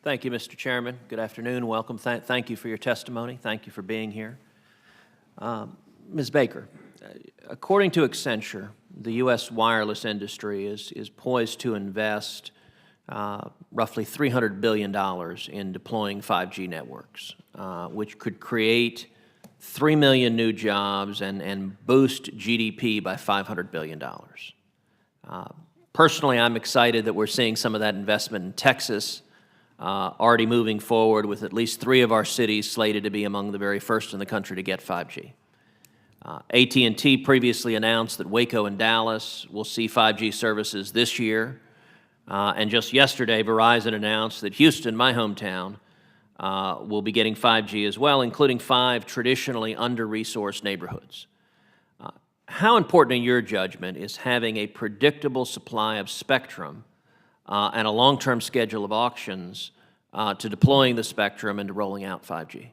Thank you, Mr. Chairman. Good afternoon. Welcome. Thank you for your testimony. Thank you for being here. Ms. Baker, according to Accenture, the U.S. wireless industry is poised to invest roughly $300 billion in deploying 5G networks, which could create 3 million new jobs and boost GDP by $500 billion. Personally, I'm excited that we're seeing some of that investment in Texas, already moving forward with at least 3 of our cities slated to be among the very first in the country to get 5G. AT&T previously announced that Waco and Dallas will see 5G services this year. And just yesterday, Verizon announced that Houston, my hometown, will be getting 5G as well, including 5 traditionally under-resourced neighborhoods. How important, in your judgment, is having a predictable supply of spectrum and a long-term schedule of auctions to deploying the spectrum and to rolling out 5G?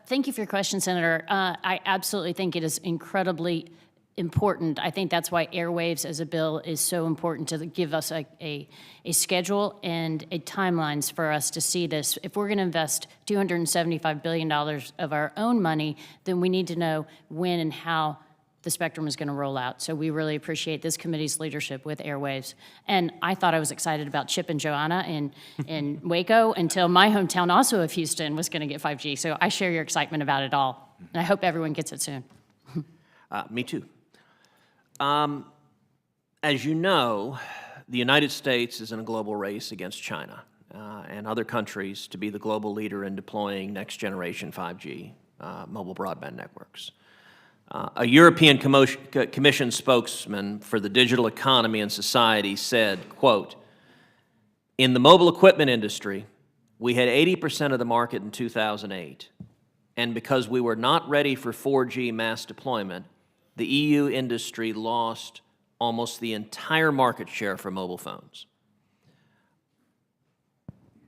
Thank you for your question, Senator. I absolutely think it is incredibly important. I think that's why airwaves as a bill is so important, to give us a schedule and timelines for us to see this. If we're going to invest $275 billion of our own money, then we need to know when and how the spectrum is going to roll out. So we really appreciate this committee's leadership with airwaves. And I thought I was excited about Chip and Joanna in Waco until my hometown also of Houston was going to get 5G. So I share your excitement about it all. And I hope everyone gets it soon. Me too. As you know, the United States is in a global race against China and other countries to be the global leader in deploying next-generation 5G mobile broadband networks. A European Commission spokesman for the digital economy and society said, quote, "In the mobile equipment industry, we had 80% of the market in 2008, and because we were not ready for 4G mass deployment, the EU industry lost almost the entire market share for mobile phones."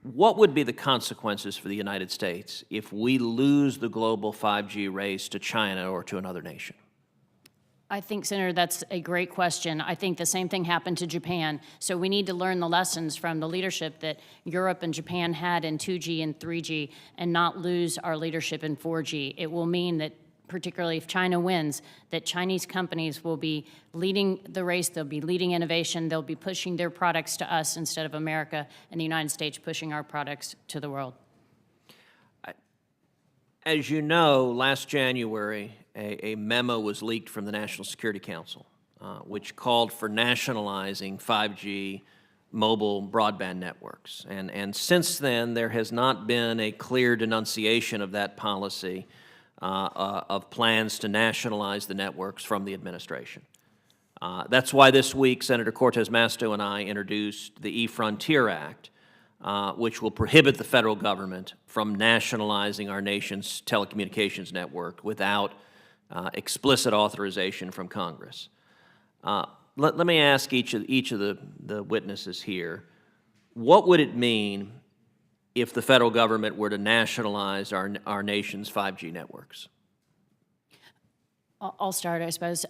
What would be the consequences for the United States if we lose the global 5G race to China or to another nation? I think, Senator, that's a great question. I think the same thing happened to Japan. So we need to learn the lessons from the leadership that Europe and Japan had in 2G and 3G and not lose our leadership in 4G. It will mean that, particularly if China wins, that Chinese companies will be leading the race, they'll be leading innovation, they'll be pushing their products to us instead of America and the United States pushing our products to the world. As you know, last January, a memo was leaked from the National Security Council, which called for nationalizing 5G mobile broadband networks. And since then, there has not been a clear denunciation of that policy of plans to nationalize the networks from the administration. That's why this week Senator Cortez Masto and I introduced the E-Frontier Act, which will prohibit the federal government from nationalizing our nation's telecommunications network without explicit authorization from Congress. Let me ask each of the witnesses here, what would it mean if the federal government were to nationalize our nation's 5G networks? I'll start, I suppose.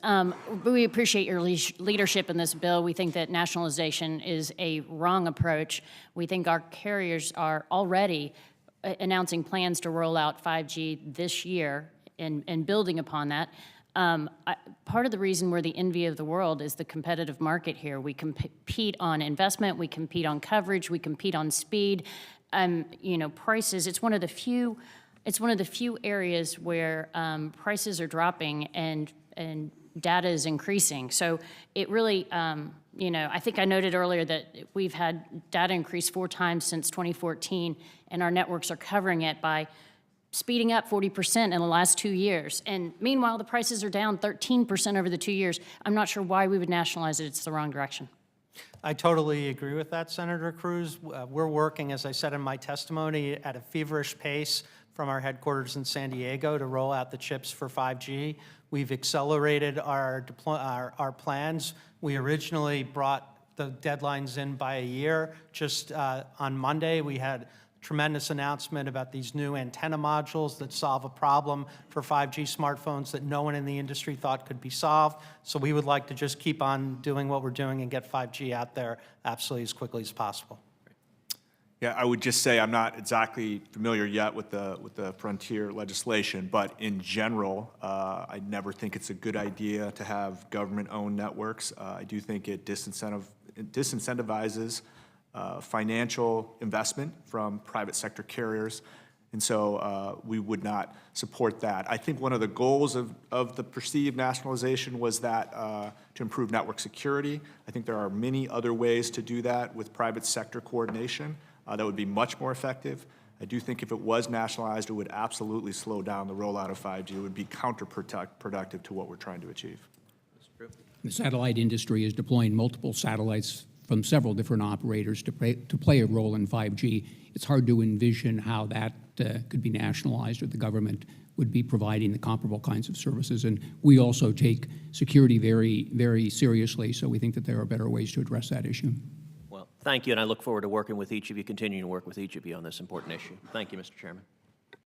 We appreciate your leadership in this bill. We think that nationalization is a wrong approach. We think our carriers are already announcing plans to roll out 5G this year and building upon that. Part of the reason we're the envy of the world is the competitive market here. We compete on investment, we compete on coverage, we compete on speed. Prices. It's one of the few areas where prices are dropping and data is increasing. So it really, I think I noted earlier that we've had data increase 4 times since 2014, and our networks are covering it by speeding up 40% in the last 2 years. And meanwhile, the prices are down 13% over the 2 years. I'm not sure why we would nationalize it. It's the wrong direction. I totally agree with that, Senator Cruz. We're working, as I said in my testimony, at a feverish pace from our headquarters in San Diego to roll out the chips for 5G. We've accelerated our plans. We originally brought the deadlines in by a year. Just on Monday, we had tremendous announcement about these new antenna modules that solve a problem for 5G smartphones that no one in the industry thought could be solved. So we would like to just keep on doing what we're doing and get 5G out there absolutely as quickly as possible. Yeah, I would just say I'm not exactly familiar yet with the frontier legislation, but in general, I never think it's a good idea to have government-owned networks. I do think it disincentivizes financial investment from private sector carriers, and so we would not support that. I think one of the goals of the perceived nationalization was that to improve network security. I think there are many other ways to do that with private sector coordination that would be much more effective. I do think if it was nationalized, it would absolutely slow down the rollout of 5G. It would be counterproductive to what we're trying to achieve. The satellite industry is deploying multiple satellites from several different operators to play a role in 5G. It's hard to envision how that could be nationalized or the government would be providing the comparable kinds of services. And we also take security very, very seriously, so we think that there are better ways to address that issue. Well, thank you, and I look forward to working with each of you, continuing to work with each of you on this important issue. Thank you, Mr. Chairman.